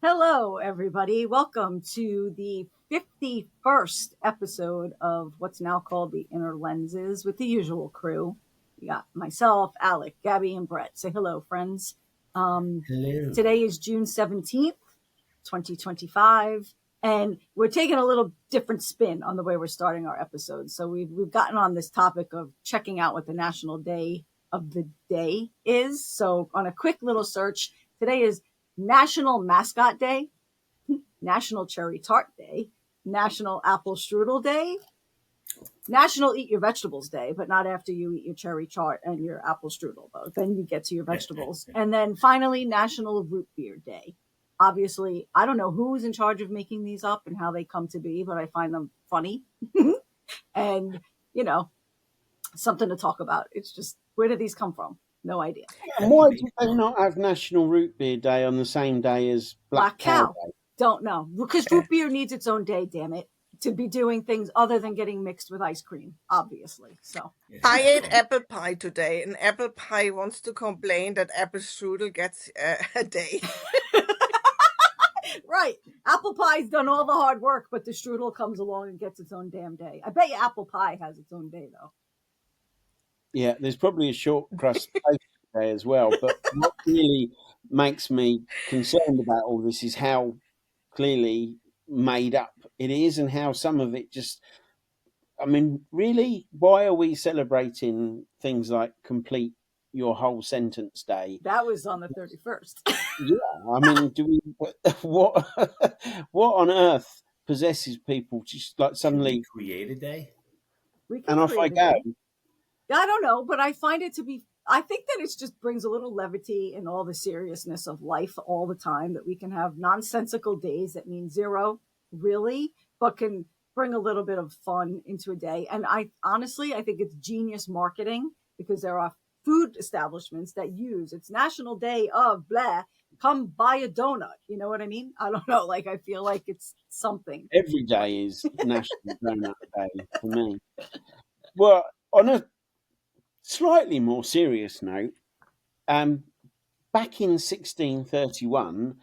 Hello, everybody. Welcome to the 51st episode of what's now called the Inner Lenses with the usual crew. We got myself, Alec, Gabby, and Brett. Say hello, friends. Um, Hello. Today is June 17th, 2025, and we're taking a little different spin on the way we're starting our episode. So we've gotten on this topic of checking out what the national day of the day is. So on a quick little search, today is National Mascot Day, National Cherry Tart Day, National Apple Strudel Day, National Eat Your Vegetables Day, but not after you eat your cherry tart and your apple strudel, though. Then you get to your vegetables. And then finally, National Root Beer Day. Obviously, I don't know who's in charge of making these up and how they come to be, but I find them funny and, you know, something to talk about. It's just, where did these come from? No idea. And why do they not have National Root Beer Day on the same day as Black Cow Day? Don't know. Because root beer needs its own day, damn it, to be doing things other than getting mixed with ice cream, obviously. So I ate apple pie today, and apple pie wants to complain that apple strudel gets a day. right. Apple pie's done all the hard work, but the strudel comes along and gets its own damn day. I bet you apple pie has its own day, though. Yeah, there's probably a short crust day as well. But what really makes me concerned about all this is how clearly made up it is and how some of it just, I mean, really, why are we celebrating things like complete your whole sentence day? That was on the 31st. Yeah, I mean, do we, what, what on earth possesses people to just like suddenly create a day? and off I go? I don't know, but I find it to be, I think that it just brings a little levity in all the seriousness of life all the time, that we can have nonsensical days that mean zero, really, but can bring a little bit of fun into a day. And I honestly, I think it's genius marketing, because there are food establishments that use it's National Day of blah, come buy a donut. You know what I mean? I don't know. Like, I feel like it's something. Every day is National Donut Day for me. Well, on a slightly more serious note, back in 1631,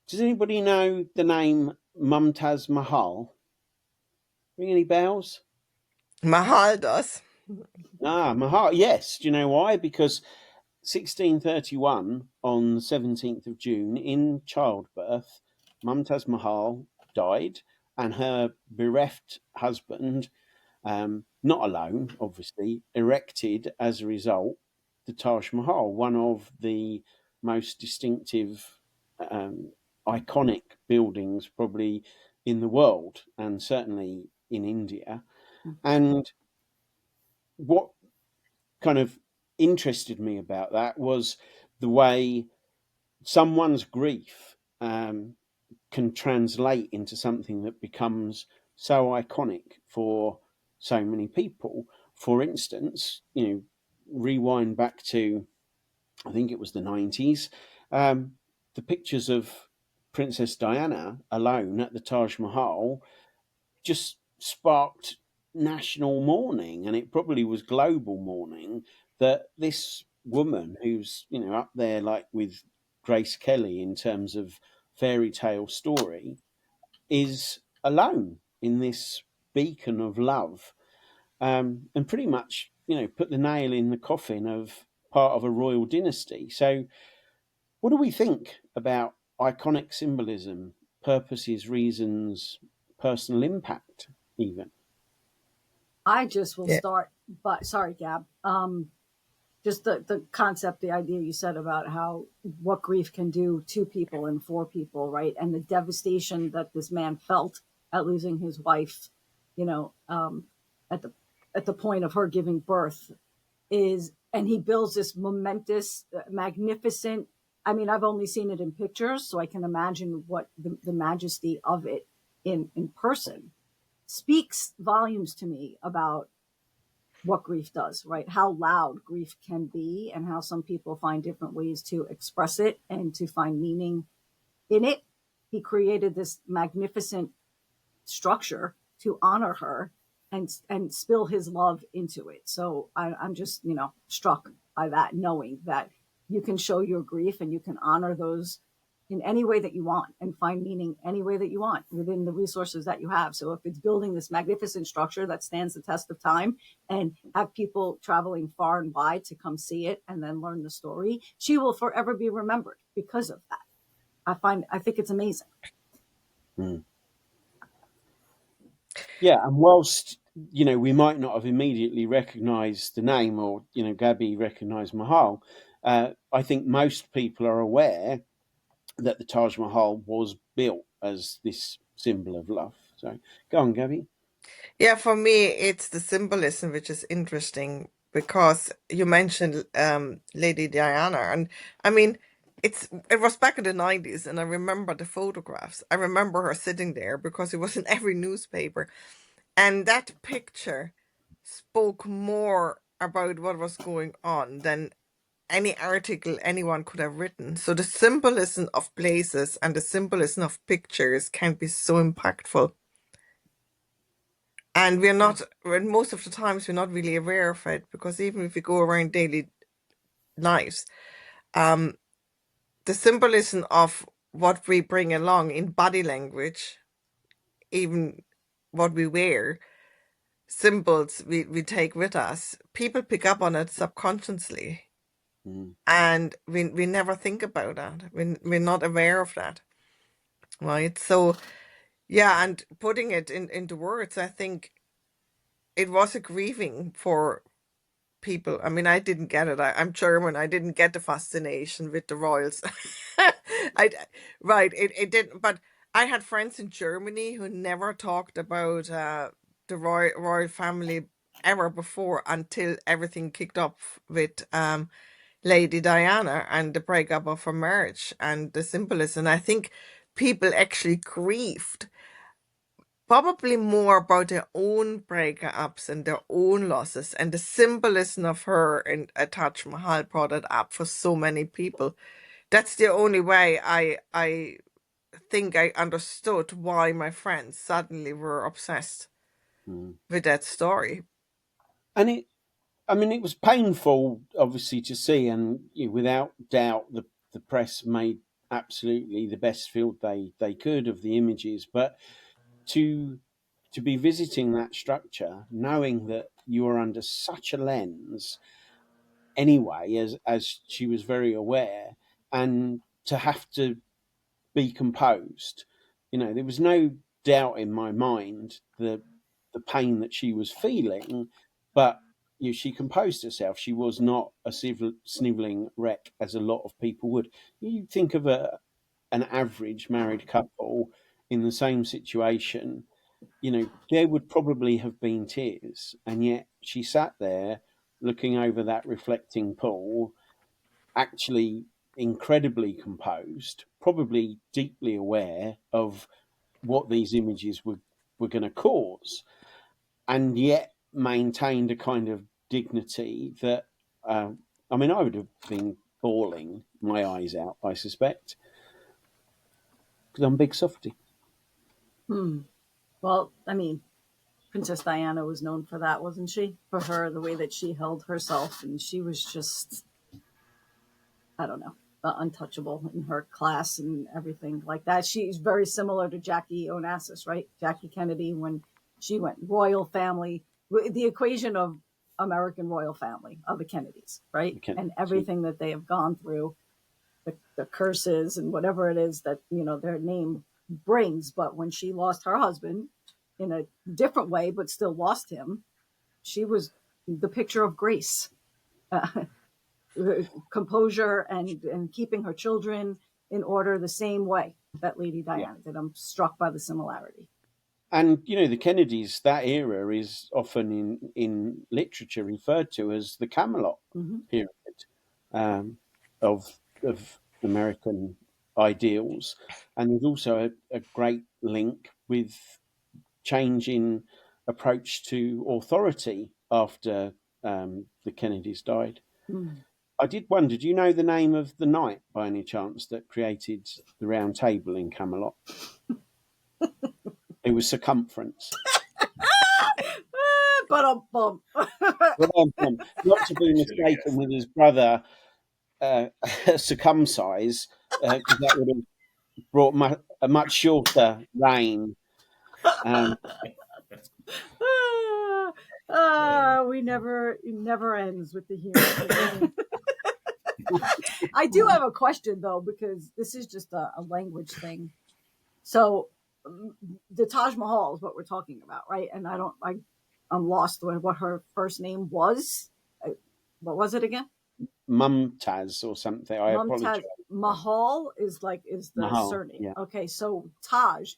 does anybody know the name Mumtaz Mahal? Ring any bells? Mahal does. Mahal, yes. Do you know why? Because 1631, on the 17th of June, in childbirth, Mumtaz Mahal died, and her bereft husband, not alone, obviously, erected as a result the Taj Mahal, one of the most distinctive, iconic buildings probably in the world, and certainly in India. And what kind of interested me about that was the way someone's grief can translate into something that becomes so iconic for so many people. For instance, rewind back to, I think it was the 90s, the pictures of Princess Diana alone at the Taj Mahal just sparked national mourning, and it probably was global mourning, that this woman who's up there like with Grace Kelly in terms of fairy tale story is alone in this beacon of love, and pretty much put the nail in the coffin of part of a royal dynasty. So what do we think about iconic symbolism, purposes, reasons, personal impact even? I just will start, but sorry, Gab. Just the concept, the idea you said about how what grief can do to people and for people, right? And the devastation that this man felt at losing his wife, you know, at the point of her giving birth is, and he builds this momentous, magnificent. I mean, I've only seen it in pictures, so I can imagine what the majesty of it in person speaks volumes to me about what grief does, right? How loud grief can be, and how some people find different ways to express it and to find meaning in it. He created this magnificent structure to honor her and spill his love into it. So I'm just, struck by that, knowing that you can show your grief and you can honor those in any way that you want and find meaning any way that you want within the resources that you have. So if it's building this magnificent structure that stands the test of time and have people traveling far and wide to come see it and then learn the story, she will forever be remembered because of that. I think it's amazing. Mm. Yeah, and whilst we might not have immediately recognised the name, or Gabby recognised Mahal, I think most people are aware that the Taj Mahal was built as this symbol of love. So go on, Gabby. Yeah, for me, it's the symbolism which is interesting because you mentioned Lady Diana, and I mean, it was back in the 90s, and I remember the photographs. I remember her sitting there because it was in every newspaper, and that picture spoke more about what was going on than any article anyone could have written. So the symbolism of places and the symbolism of pictures can be so impactful. And we're Yeah. not, when most of the times we're not really aware of it, because even if we go around daily lives, um, the symbolism of what we bring along in body language, even what we wear, symbols we take with us, people pick up on it subconsciously. Mm. And we never think about that. We're not aware of that. Right. So, yeah, and putting it into words, I think it was a grieving for people. I mean, I didn't get it. I'm German. I didn't get the fascination with the royals. I right. It didn't. But I had friends in Germany who never talked about the royal family ever before until everything kicked off with Lady Diana and the breakup of her marriage and the symbolism. I think people actually grieved probably more about their own breakups and their own losses, and the symbolism of her and Taj Mahal brought it up for so many people. That's the only way I think I understood why my friends suddenly were obsessed Mm. with that story. And it was painful, obviously, to see, and without doubt, the press made absolutely the best field they could of the images. But to to be visiting that structure, knowing that you are under such a lens anyway, as she was very aware, and to have to be composed, there was no doubt in my mind the pain that she was feeling, but she composed herself. She was not a sniveling wreck as a lot of people would. You think of an average married couple in the same situation, there would probably have been tears, and yet she sat there looking over that reflecting pool, actually incredibly composed, probably deeply aware of what these images were going to cause, and yet maintained a kind of dignity that, I mean, I would have been bawling my eyes out, I suspect, because I'm a big softy. Hmm. Well, I mean, Princess Diana was known for that, wasn't she? For her, the way that she held herself, and she was just, I don't know, untouchable in her class and everything like that. She's very similar to Jackie Onassis, right? Jackie Kennedy, when she went royal family, the equation of American royal family of the Kennedys, right? And everything that they have gone through, the curses and whatever it is that their name brings. But when she lost her husband in a different way, but still lost him, she was the picture of grace, uh, composure, and keeping her children in order the same way that Lady Yeah. Diana did. I'm struck by the similarity. And the Kennedys, that era is often in literature referred to as the Camelot Mm-hmm. period, um, of American ideals. And there's also a great link with changing approach to authority after the Kennedys died. Mm. I did wonder, do you know the name of the knight by any chance that created the Round Table in Camelot? It was Circumference. But a bump. Well, not to be mistaken with his brother, uh, Circumcise, because that would have brought a much shorter reign. Um, We never, it never ends with the humor. I do have a question though, because this is just a language thing. So the Taj Mahal is what we're talking about, right? And I'm lost with what her first name was. What was it again? Mumtaz or something. I apologize. Mumtaz Mahal is the Mahal. surname. Yeah. Okay, so Taj,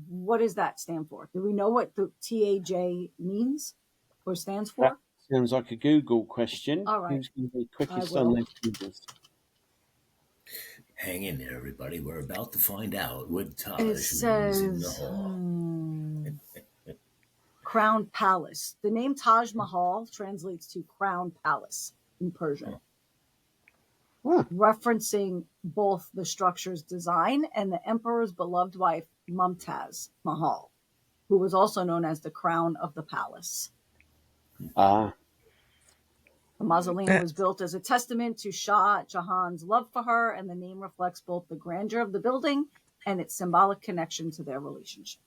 what does that stand for? Do we know what the TAJ means or stands That for? sounds like a Google question. All right, Who's going to be I quickest on will. their fingers? Hang in there, everybody. We're about to find out what It Taj means in the says hall. Crown Palace. The name Taj Mahal translates to Crown Palace in Persian, Huh. referencing both the structure's design and the emperor's beloved wife, Mumtaz Mahal, who was also known as the crown of the palace. Ah. The mausoleum was built as a testament to Shah Jahan's love for her, and the name reflects both the grandeur of the building and its symbolic connection to their relationship.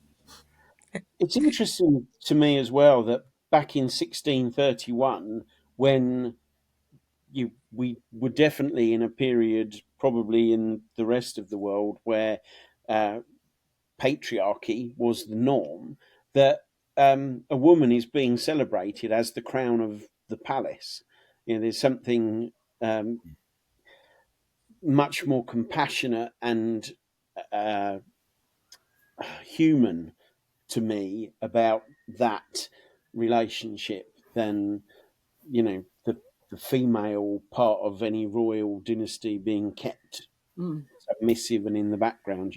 It's interesting to me as well that back in 1631, when we were definitely in a period, probably in the rest of the world, where uh, patriarchy was the norm, that a woman is being celebrated as the crown of the palace. There's something much more compassionate and uh, human to me about that relationship than the female part of any royal dynasty being kept Mm. submissive and in the background.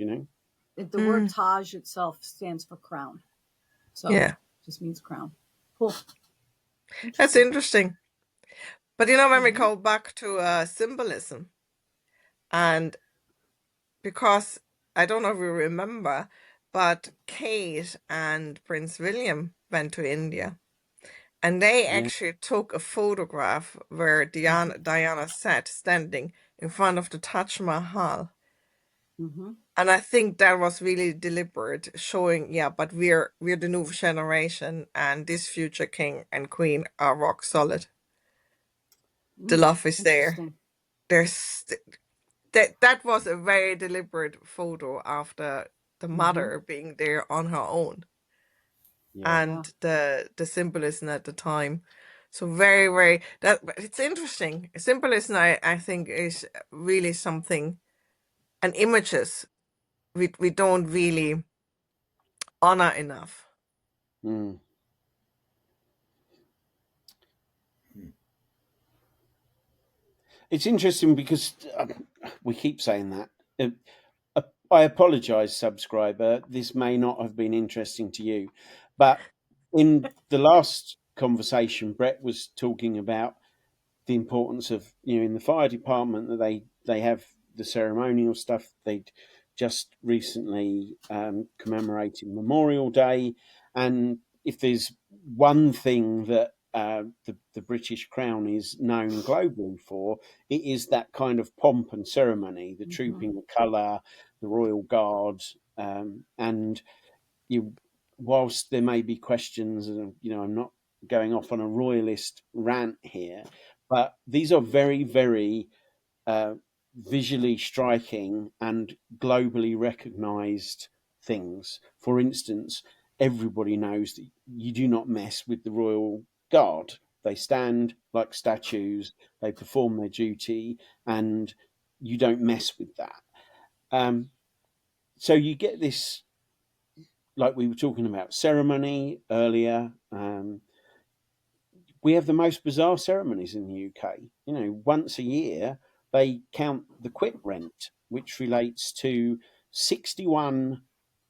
The word Taj itself stands for crown. So Yeah, just means crown. Cool. that's Interesting. interesting. But when we Mm-hmm. go back to symbolism, and because I don't know if you remember, but Kate and Prince William went to India, and they Yeah. actually took a photograph where Diana sat standing in front of the Taj Mahal. Mm-hmm. And I think that was really deliberate, showing, yeah, but we're the new generation, and this future king and queen are rock solid. The love is there. Interesting. There's that was a very deliberate photo after the Mm-hmm. mother being there on her own, Yeah. Yeah. and the symbolism at the time. So very, very but it's interesting. Symbolism, I think, is really something, and images we don't really honor enough. Mm. It's interesting because we keep saying that. I apologise, subscriber. This may not have been interesting to you, but in the last conversation, Brett was talking about the importance of in the fire department that they have the ceremonial stuff. They'd just recently commemorated Memorial Day, and if there's one thing that the British Crown is known globally for, it is that kind of pomp and ceremony, the Mm-hmm. trooping the colour, the royal guard, and you. Whilst there may be questions, and I'm not going off on a royalist rant here, but these are very, very uh, visually striking and globally recognised things. For instance, everybody knows that you do not mess with the royal guard. They stand like statues, they perform their duty, and you don't mess with that. So you get this, like we were talking about ceremony earlier. We have the most bizarre ceremonies in the UK. Once a year they count the quit rent, which relates to 61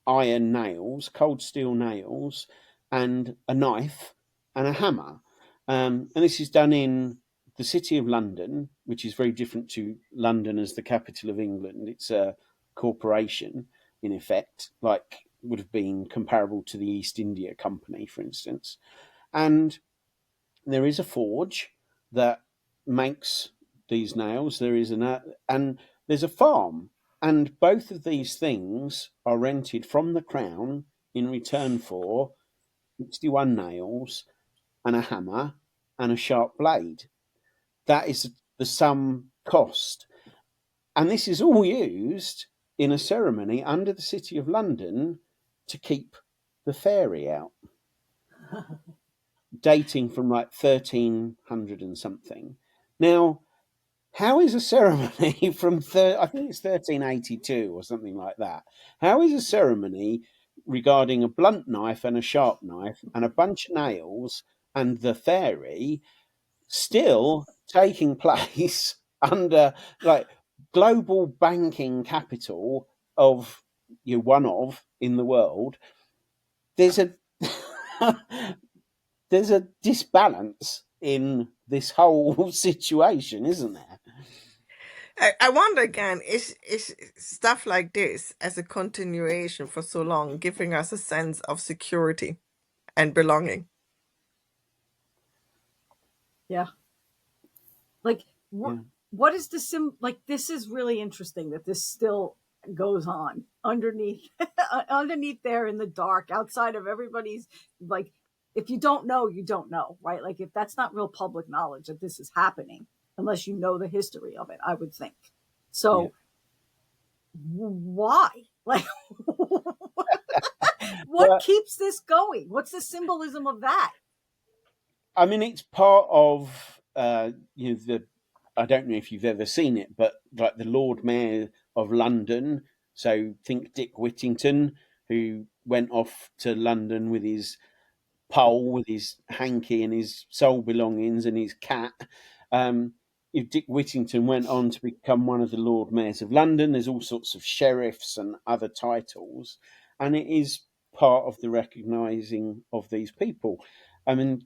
iron nails, cold steel nails, and a knife and a hammer. And this is done in the City of London, which is very different to London as the capital of England. It's a corporation, in effect, like would have been comparable to the East India Company, for instance. And there is a forge that makes these nails. There is and there's a farm, And both of these things are rented from the crown in return for 61 nails and a hammer and a sharp blade. That is the sum cost. And this is all used in a ceremony under the City of London to keep the fairy out, dating from like 1300 and something. Now, how is a ceremony from, I think it's 1382 or something like that, how is a ceremony regarding a blunt knife and a sharp knife and a bunch of nails and the fairy still taking place under like global banking capital of one of in the world? There's a there's a disbalance in this whole situation, isn't there? I wonder again, is stuff like this as a continuation for so long giving us a sense of security and belonging? Yeah. Like Yeah. what is the like this is really interesting that this still goes on underneath underneath there in the dark outside of everybody's, like, if you don't know, you don't know, right? Like if that's not real public knowledge that this is happening, unless you know the history of it, I would think. So why? Like what keeps this going? What's the symbolism of that? I mean, it's part of the. I don't know if you've ever seen it, but like the Lord Mayor of London. So think Dick Whittington, who went off to London with his pole, with his hanky and his sole belongings and his cat. If Dick Whittington went on to become one of the Lord Mayors of London, there's all sorts of sheriffs and other titles, and it is part of the recognising of these people. I mean,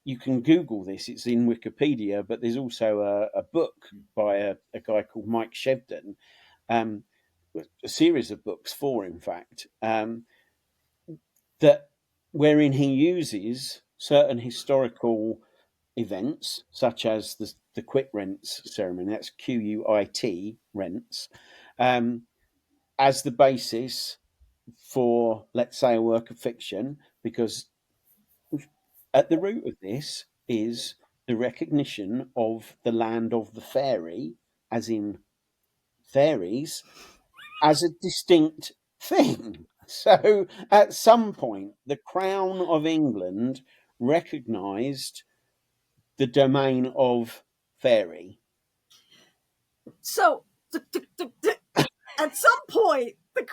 you can Google this; it's in Wikipedia, but there's also a book by a guy called Mike Shevden, a series of books, four in fact, that wherein he uses certain historical events, such as the Quitrents ceremony, that's Quit rents, as the basis for, let's say, a work of fiction, because at the root of this is the recognition of the land of the fairy, as in fairies, as a distinct thing. So at some point, the Crown of England recognised the domain of fairy. So at some point, the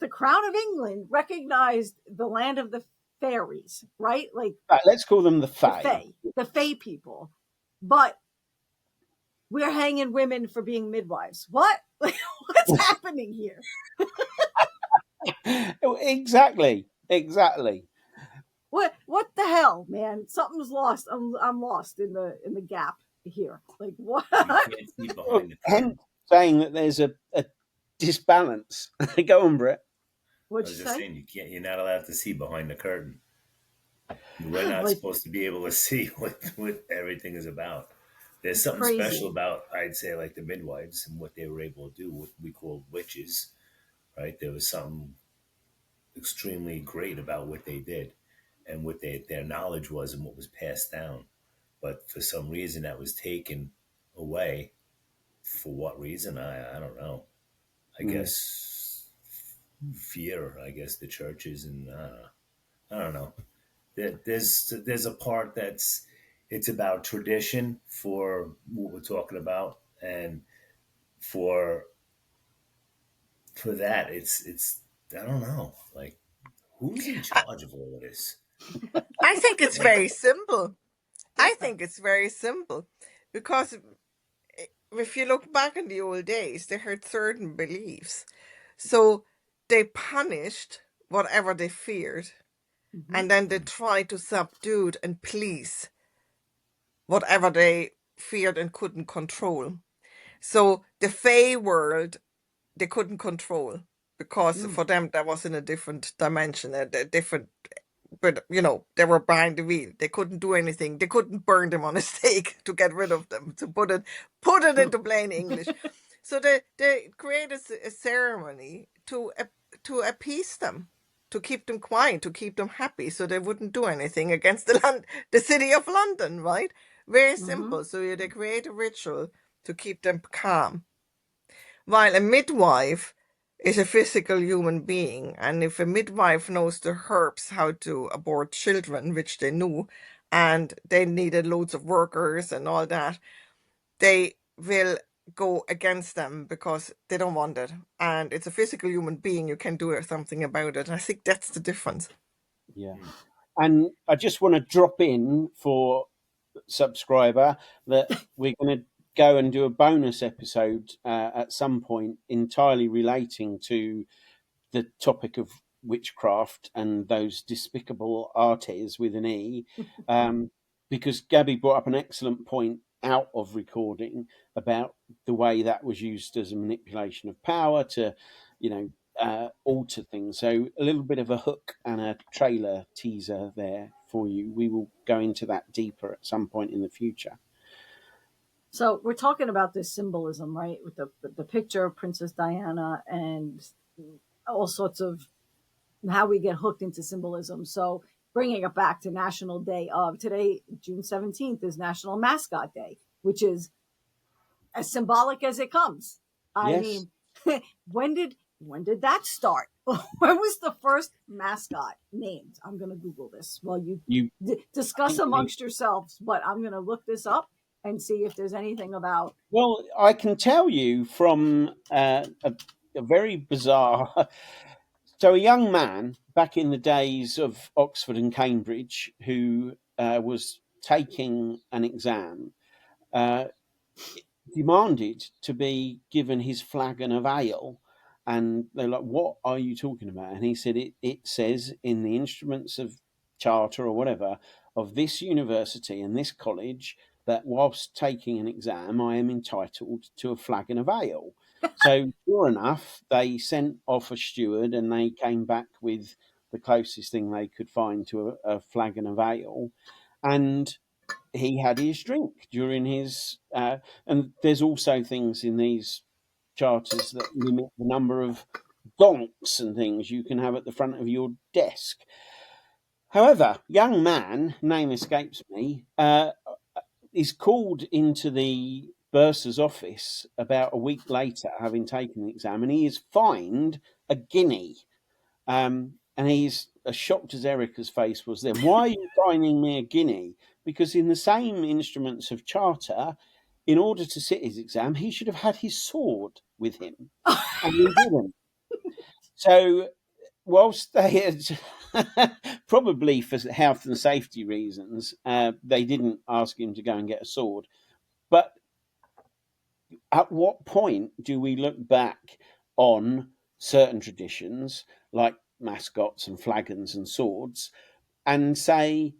Crown of England recognized the land of the fairies, right? Like let's call them the Fae. The Fae people. But we're hanging women for being midwives. What? Like, what's happening here? Exactly. What the hell, man? Something's lost. I'm lost in the gap here. Like what? Hence saying that there's a disbalance. Go on, Brett. What'd you say? Saying you're not allowed to see behind the curtain. We're not supposed to be able to see what everything is about. There's something special about, I'd say, like the midwives and what they were able to do, what we call witches, right? There was something extremely great about what they did and what their knowledge was and what was passed down. But for some reason that was taken away. For what reason? I don't know. I guess fear, I guess the churches, and I don't know. There's a part it's about tradition for what we're talking about, and for that it's I don't know, like, who's in charge of all of this? I think it's very simple. I think it's very simple because if you look back in the old days, they had certain beliefs. So they punished whatever they feared, and then they tried to subdue and please whatever they feared and couldn't control. So the Fey world, they couldn't control because for them that was in a different dimension, a different. But they were behind the wheel. They couldn't do anything. They couldn't burn them on a stake to get rid of them. To put it into plain English. So they create a ceremony to appease them, to keep them quiet, to keep them happy, so they wouldn't do anything against the city of London, right? Very simple. So they create a ritual to keep them calm. While a midwife is a physical human being, and if a midwife knows the herbs how to abort children, which they knew, and they needed loads of workers and all that, they will go against them because they don't want it. And it's a physical human being, you can do something about it. And I think that's the difference. Yeah. And I just want to drop in for subscriber that we're going to go and do a bonus episode at some point entirely relating to the topic of witchcraft and those despicable artes with an E, because Gabby brought up an excellent point out of recording about the way that was used as a manipulation of power to, alter things. So a little bit of a hook and a trailer teaser there for you. We will go into that deeper at some point in the future. So we're talking about this symbolism, right? With the picture of Princess Diana and all sorts of how we get hooked into symbolism. So bringing it back to National Day of today, June 17th is National Mascot Day, which is as symbolic as it comes. I Yes. mean, when did that start? When was the first mascot named? I'm going to Google this while you discuss amongst yourselves, but I'm going to look this up and see if there's anything about. Well, I can tell you from a very bizarre. So, a young man back in the days of Oxford and Cambridge who was taking an exam demanded to be given his flagon of ale. And they're like, "What are you talking about?" And he said, it says in the instruments of charter or whatever of this university and this college that whilst taking an exam, I am entitled to a flagon of ale. So, sure enough, they sent off a steward and they came back with the closest thing they could find to a flagon of ale. And he had his drink during his and there's also things in these charters that limit the number of donks and things you can have at the front of your desk. However, young man, name escapes me, is called into the bursar's office about a week later, having taken the exam, and he is fined a guinea. And he's as shocked as Erika's face was then. Why are you fining me a guinea? Because in the same instruments of charter, in order to sit his exam, he should have had his sword with him, and he didn't. So, whilst they had probably for health and safety reasons, they didn't ask him to go and get a sword. But at what point do we look back on certain traditions like mascots and flagons and swords and say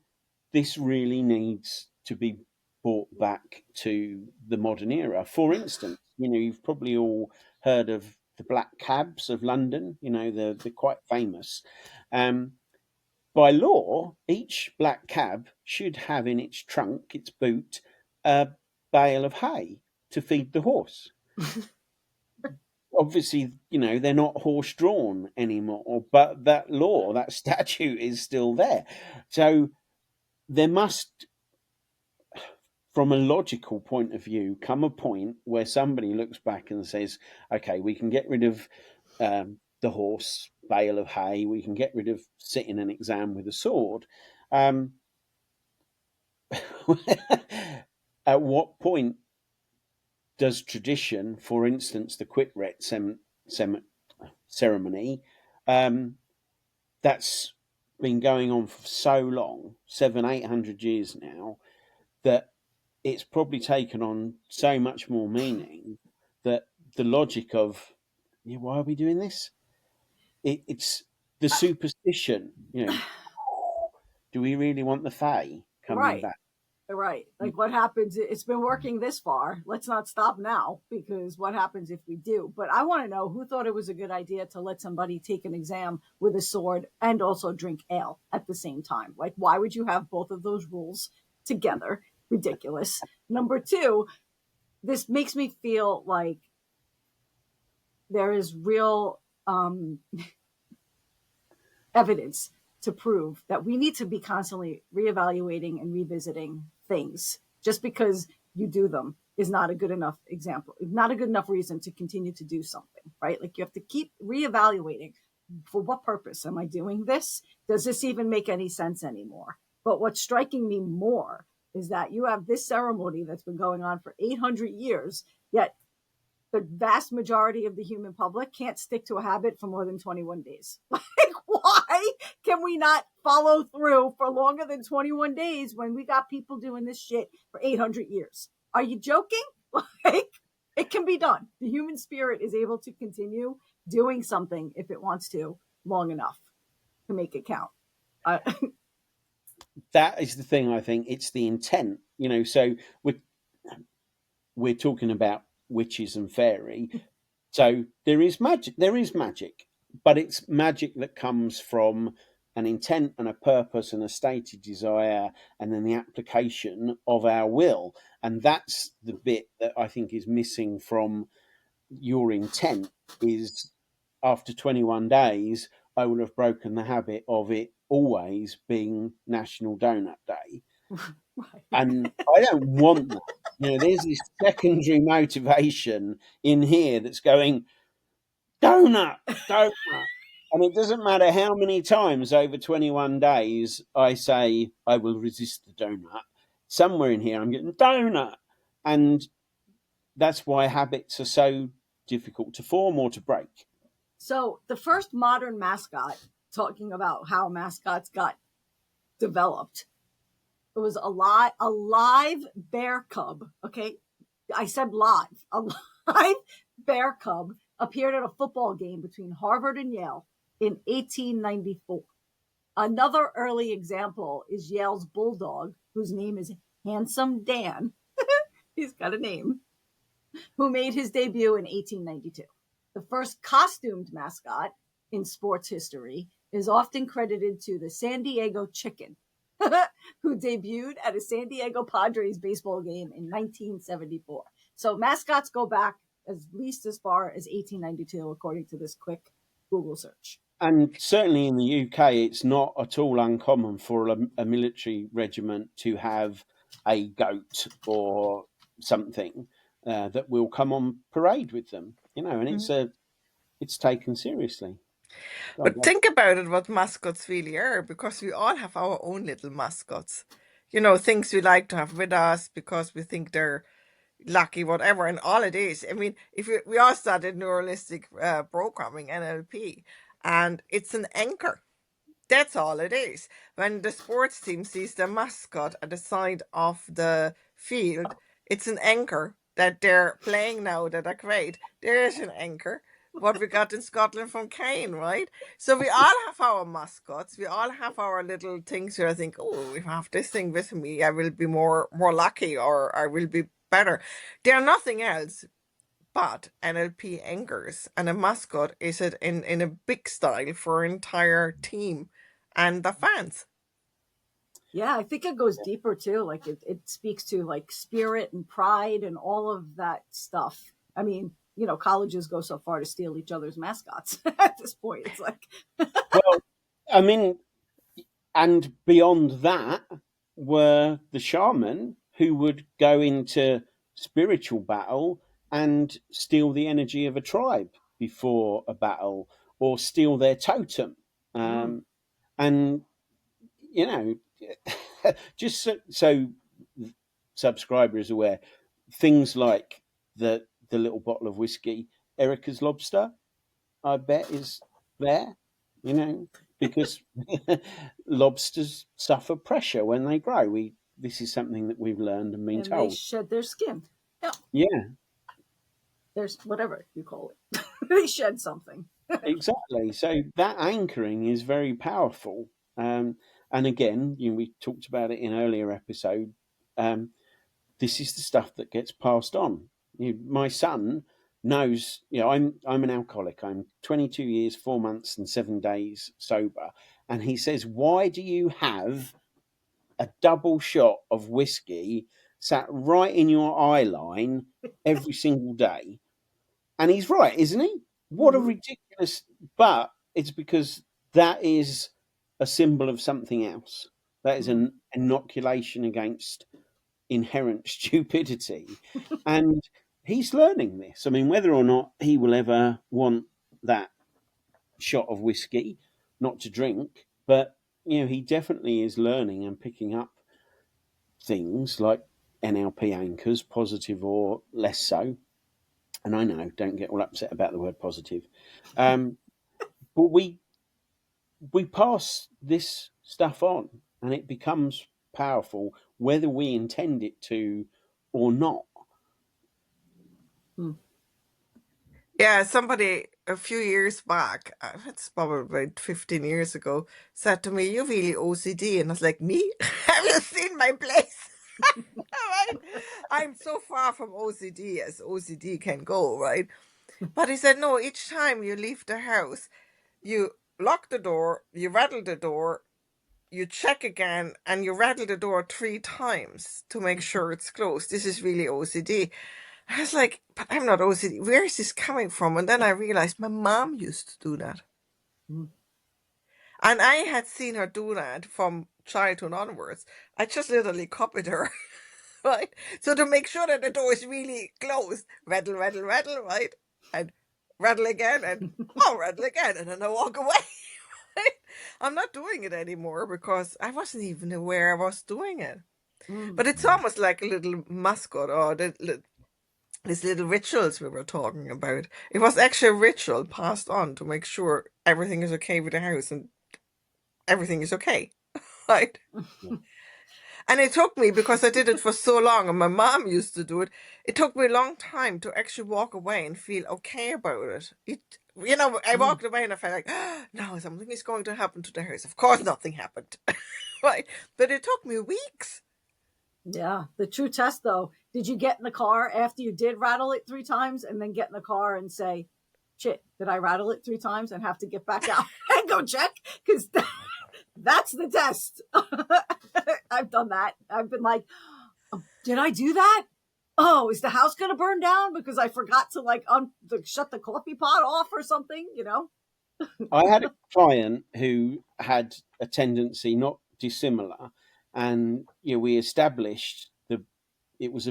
this really needs to be brought back to the modern era? For instance, you've probably all heard of the black cabs of London. They're quite famous. By law, each black cab should have in its trunk, its boot, a bale of hay to feed the horse. Obviously, they're not horse drawn anymore, but that law, that statute is still there. So there must, from a logical point of view, come a point where somebody looks back and says, okay, we can get rid of the horse bale of hay, we can get rid of sitting an exam with a sword. At what point does tradition, for instance, the Quitrents ceremony, that's been going on for so long, 700-800 years now, that it's probably taken on so much more meaning that the logic of, why are we doing this? It's the superstition, do we really want the Fae coming back? Right. Like what happens? It's been working this far. Let's not stop now, because what happens if we do? But I want to know who thought it was a good idea to let somebody take an exam with a sword and also drink ale at the same time. Like, why would you have both of those rules together? Ridiculous. Number two, this makes me feel like there is real evidence to prove that we need to be constantly reevaluating and revisiting things. Just because you do them is not a good enough example, not a good enough reason to continue to do something, right? Like you have to keep reevaluating. For what purpose am I doing this? Does this even make any sense anymore? But what's striking me more is that you have this ceremony that's been going on for 800 years, yet the vast majority of the human public can't stick to a habit for more than 21 days. Like, why can we not follow through for longer than 21 days when we got people doing this shit for 800 years? Are you joking? Like, it can be done. The human spirit is able to continue doing something if it wants to long enough to make it count. That is the thing. I think it's the intent, so we're talking about witches and fairy. So there is magic, but it's magic that comes from an intent and a purpose and a stated desire, and then the application of our will. And that's the bit that I think is missing from your intent. Is after 21 days, I will have broken the habit of it always being National Donut Day. Right. And I don't want that. There's this secondary motivation in here that's going, donut. And it doesn't matter how many times over 21 days I say I will resist the donut. Somewhere in here I'm getting donut. And that's why habits are so difficult to form or to break. So the first modern mascot, talking about how mascots got developed, it was a live bear cub. Okay. I said live. A live bear cub appeared at a football game between Harvard and Yale in 1894. Another early example is Yale's bulldog, whose name is Handsome Dan. He's got a name. Who made his debut in 1892. The first costumed mascot in sports history is often credited to the San Diego Chicken, who debuted at a San Diego Padres baseball game in 1974. So mascots go back at least as far as 1892, according to this quick Google search. And certainly in the UK, it's not at all uncommon for a military regiment to have a goat or something that will come on parade with them, and it's taken seriously. But think about it, what mascots really are, because we all have our own little mascots. Things we like to have with us because we think they're lucky, whatever. And all it is, I mean, if we all studied neuralistic programming, NLP, and it's an anchor. That's all it is. When the sports team sees the mascot at the side of the field, it's an anchor that they're playing now that are great. There is an anchor. What we got in Scotland from Kane, right? So we all have our mascots. We all have our little things where I think, oh, if I have this thing with me, I will be more lucky, or I will be better. They're nothing else but NLP anchors, and a mascot is it in a big style for an entire team and the fans. Yeah, I think it goes deeper too. Like it speaks to like spirit and pride and all of that stuff. I mean, colleges go so far to steal each other's mascots at this point. It's like, well, I mean, and beyond that were the shaman who would go into spiritual battle and steal the energy of a tribe before a battle, or steal their totem. And just so subscriber is aware, things like the little bottle of whiskey, Erika's lobster, I bet is there, because lobsters suffer pressure when they grow. This is something that we've learned and been told. They shed their skin. Yeah. There's whatever you call it. They shed something. Exactly. So that anchoring is very powerful. And again, we talked about it in earlier episode. This is the stuff that gets passed on. My son knows, I'm an alcoholic. I'm 22 years, 4 months and 7 days sober. And he says, why do you have a double shot of whiskey sat right in your eye line every single day? And he's right, isn't he? What a ridiculous! But it's because that is a symbol of something else. That is an inoculation against inherent stupidity, and he's learning this. I mean, whether or not he will ever want that shot of whiskey, not to drink, but he definitely is learning and picking up things like NLP anchors, positive or less so. And I know, don't get all upset about the word positive. But we pass this stuff on, and it becomes powerful whether we intend it to or not. Yeah, somebody a few years back, it's probably about 15 years ago, said to me, "You're really OCD." And I was like, "Me? Have you seen my place?" Right? I'm so far from OCD as OCD can go, right? But he said, "No, each time you leave the house, you lock the door, you rattle the door, you check again, and you rattle the door 3 times to make sure it's closed. This is really OCD." I was like, "But I'm not OCD. Where is this coming from?" And then I realized my mom used to do that. And I had seen her do that from childhood onwards. I just literally copied her, right? So to make sure that the door is really closed, rattle, rattle, rattle, right? And rattle again, and rattle again, and then I walk away. I'm not doing it anymore because I wasn't even aware I was doing it. But it's almost like a little mascot or these little rituals we were talking about. It was actually a ritual passed on to make sure everything is okay with the house and everything is okay, right? And it took me, because I did it for so long and my mom used to do it, it took me a long time to actually walk away and feel okay about it. I walked away and I felt like, no, something is going to happen to the house. Of course, nothing happened, right? But it took me weeks. Yeah. The true test, though, did you get in the car after you did rattle it 3 times and then get in the car and say, shit, did I rattle it 3 times and have to get back out and go check? Because that's the test. I've done that. I've been like, oh, did I do that? Oh, is the house going to burn down because I forgot to shut the coffee pot off or something, I had a client who had a tendency not dissimilar, and we established it was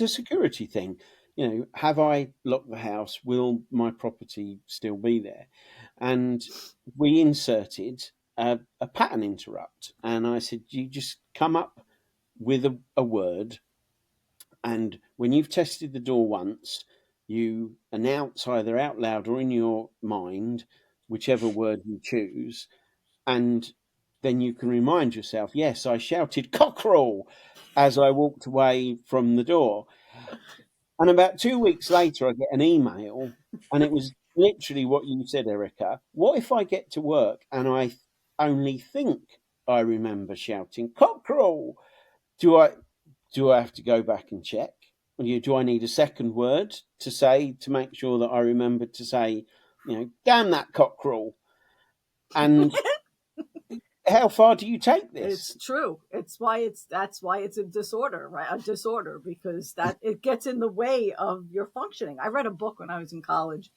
a security thing. Have I locked the house? Will my property still be there? And we inserted a pattern interrupt, and I said, you just come up with a word, and when you've tested the door once, you announce either out loud or in your mind whichever word you choose, and then you can remind yourself, yes, I shouted cockerel as I walked away from the door. And about 2 weeks later, I get an email, and it was literally what you said, Erika. What if I get to work and I only think I remember shouting cockerel? Do I have to go back and check? Do I need a second word to say to make sure that I remember to say, damn that cockerel? And how far do you take this? It's true. That's why it's a disorder, right? A disorder, because that it gets in the way of your functioning. I read a book when I was in college,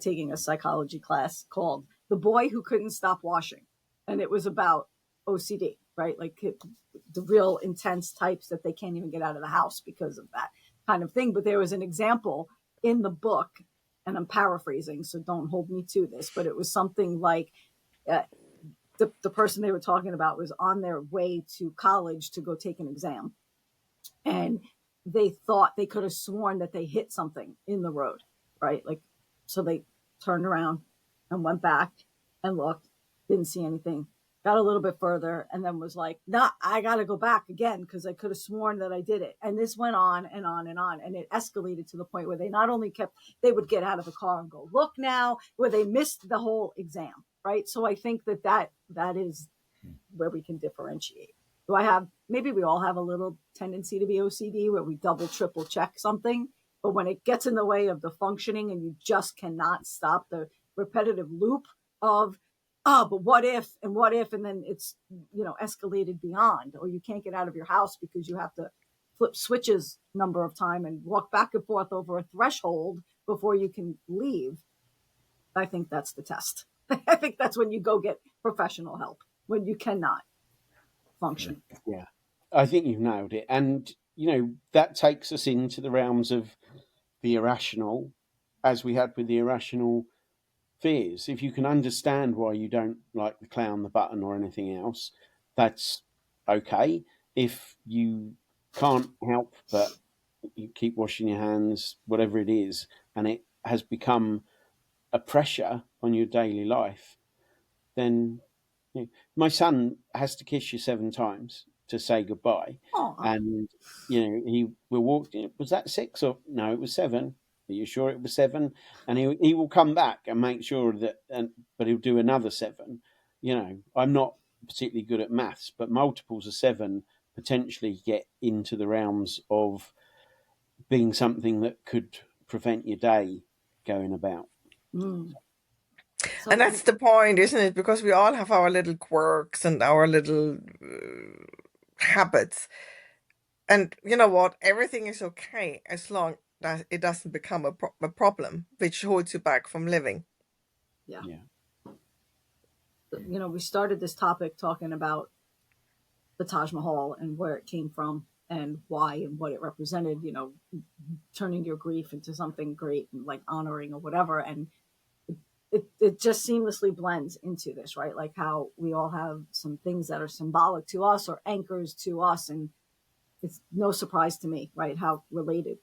taking a psychology class called "The Boy Who Couldn't Stop Washing," and it was about OCD, right? Like the real intense types that they can't even get out of the house because of that kind of thing. But there was an example in the book, and I'm paraphrasing, so don't hold me to this, but it was something like. The person they were talking about was on their way to college to go take an exam. And they thought they could have sworn that they hit something in the road, right? Like, so they turned around and went back and looked, didn't see anything, got a little bit further, and then was like, nah, I got to go back again because I could have sworn that I did it. And this went on and on and on. And it escalated to the point where they not only they would get out of the car and go, look now, where they missed the whole exam, right? So I think that is where we can differentiate. Maybe we all have a little tendency to be OCD where we double, triple check something. But when it gets in the way of the functioning and you just cannot stop the repetitive loop of, but what if, and then it's, escalated beyond, or you can't get out of your house because you have to flip switches number of time and walk back and forth over a threshold before you can leave. I think that's the test. I think that's when you go get professional help, when you cannot function. Yeah, I think you've nailed it. And, that takes us into the realms of the irrational, as we had with the irrational fears. If you can understand why you don't like the clown, the button, or anything else, that's okay. If you can't help but you keep washing your hands, whatever it is, and it has become a pressure on your daily life, then my son has to kiss you 7 times to say goodbye, Oh, and he will walk. Was that 6 or no? It was 7. Are you sure it was 7? And he will come back and make sure that, but he'll do another 7. I'm not particularly good at maths, but multiples of 7 potentially get into the realms of being something that could prevent your day going about. mm. And So that's the point, isn't it? Because we all have our little quirks and our little habits. And you know what? Everything is okay as long that it doesn't become a problem, which holds you back from living. yeah, Yeah. we started this topic talking about the Taj Mahal and where it came from and why and what it represented, turning your grief into something great and like honoring or whatever. And it just seamlessly blends into this, right? Like how we all have some things that are symbolic to us or anchors to us. And it's no surprise to me, right? How related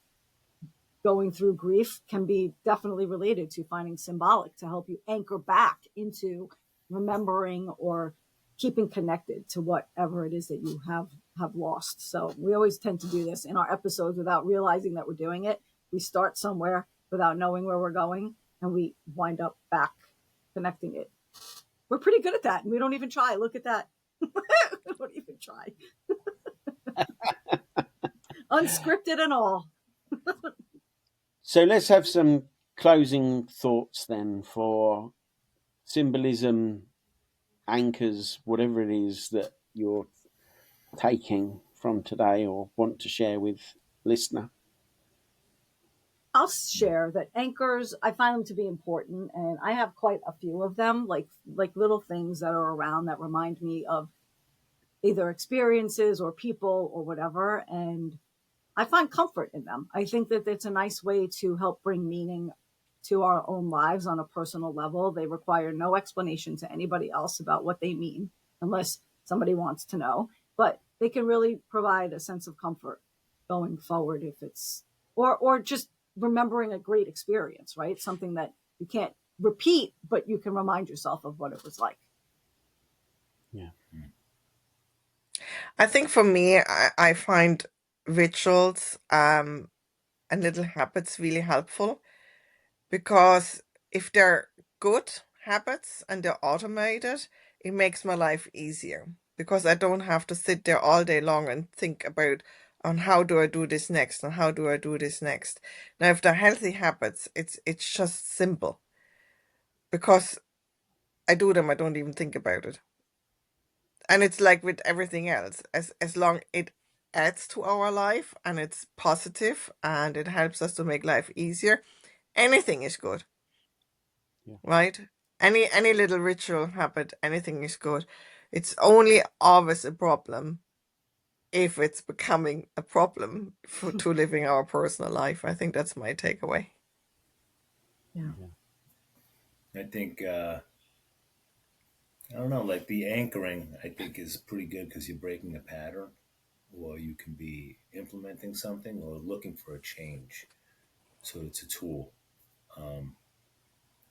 going through grief can be definitely related to finding symbolic to help you anchor back into remembering or keeping connected to whatever it is that you have lost. So we always tend to do this in our episodes without realizing that we're doing it. We start somewhere without knowing where we're going, and we wind up back connecting it. We're pretty good at that, and we don't even try. Look at that. We don't even try. Unscripted and all. So let's have some closing thoughts then for symbolism, anchors, whatever it is that you're taking from today or want to share with listener. I'll share that anchors, I find them to be important, and I have quite a few of them, like little things that are around that remind me of either experiences or people or whatever, and I find comfort in them. I think that it's a nice way to help bring meaning to our own lives on a personal level. They require no explanation to anybody else about what they mean, unless somebody wants to know. But they can really provide a sense of comfort going forward if it's or just remembering a great experience, right? Something that you can't repeat, but you can remind yourself of what it was like. Yeah. I think for me, I find rituals and little habits really helpful because if they're good habits and they're automated, it makes my life easier because I don't have to sit there all day long and think about on how do I do this next and how do I do this next. Now, if they're healthy habits, it's just simple because I do them, I don't even think about it. And it's like with everything else, as long it adds to our life and it's positive and it helps us to make life easier, anything is good. Yeah. Right? Any little ritual habit, anything is good. It's only always a problem if it's becoming a problem to living our personal life. I think that's my takeaway. Yeah. I think I don't know, like the anchoring. I think is pretty good because you're breaking a pattern, or you can be implementing something or looking for a change. So it's a tool. Um,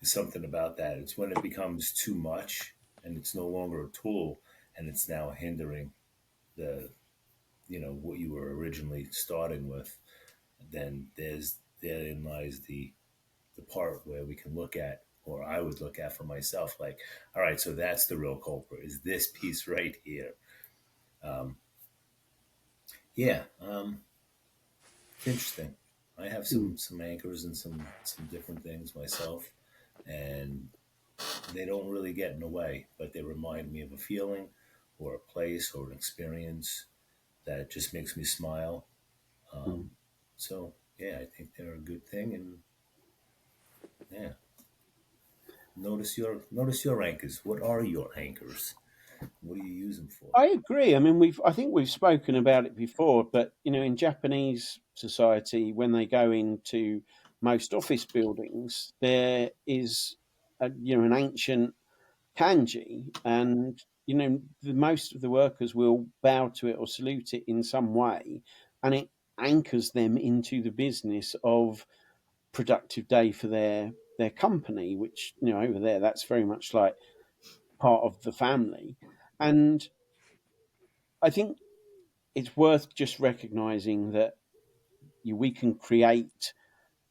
There's something about that. It's when it becomes too much and it's no longer a tool and it's now hindering the what you were originally starting with. Then therein lies the part where we can look at, or I would look at for myself, like, all right, so that's the real culprit. Is this piece right here? Um, yeah, it's interesting. I have Mm. some anchors and some different things myself, and they don't really get in the way, but they remind me of a feeling or a place or an experience that just makes me smile. Mm. Um, so yeah, I think they're a good thing, and yeah. Notice your anchors. What are your anchors? What do you use them for? I agree. I mean, I think we've spoken about it before, but in Japanese society, when they go into most office buildings, there is an ancient kanji, and most of the workers will bow to it or salute it in some way, and it anchors them into the business of productive day for their company, which over there that's very much like part of the family. And I think it's worth just recognizing that we can create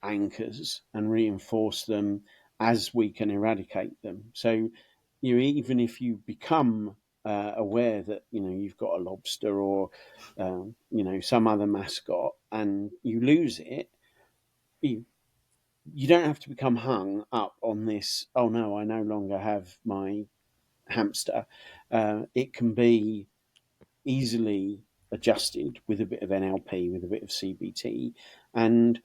anchors and reinforce them as we can eradicate them. So, even if you become aware that you've got a lobster or some other mascot and you lose it, you don't have to become hung up on this. Oh no, I no longer have my hamster. It can be easily adjusted with a bit of NLP, with a bit of CBT, and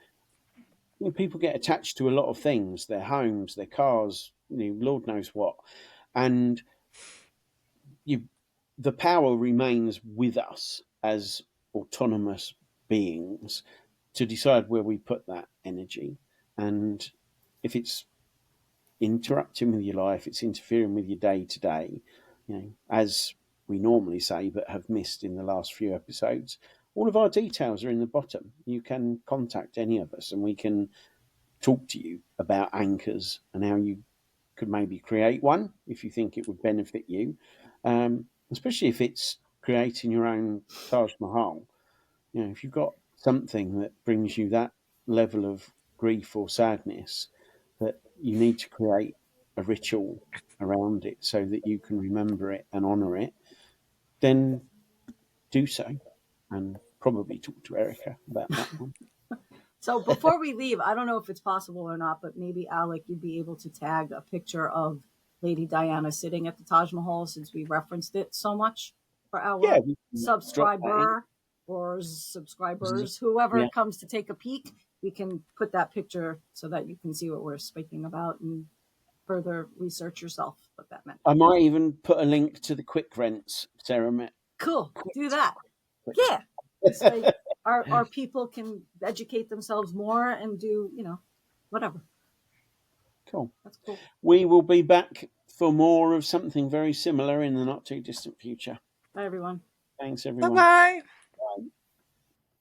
people get attached to a lot of things: their homes, their cars, Lord knows what, and you, the power remains with us as autonomous beings to decide where we put that energy, and if it's interrupting with your life, it's interfering with your day to day, as we normally say, but have missed in the last few episodes. All of our details are in the bottom. You can contact any of us and we can talk to you about anchors and how you could maybe create one if you think it would benefit you, especially if it's creating your own Taj Mahal. If you've got something that brings you that level of grief or sadness, that you need to create a ritual around it so that you can remember it and honor it, then do so, and probably talk to Erika about that one. So before we leave, I don't know if it's possible or not, but maybe Alec, you'd be able to tag a picture of Lady Diana sitting at the Taj Mahal, since we referenced it so much for Yeah, our we can drop that in. subscriber or subscribers, whoever Yeah, comes to take a peek. We can put that picture so that you can see what we're speaking about and further research yourself what that meant. I might even put a link to the Quitrents ceremony. Cool. Do that. Quick. Yeah. This way our people can educate themselves more and do, whatever. Cool. That's cool. We will be back for more of something very similar in the not too distant future. Bye, everyone. Thanks, Bye everyone. bye. Bye.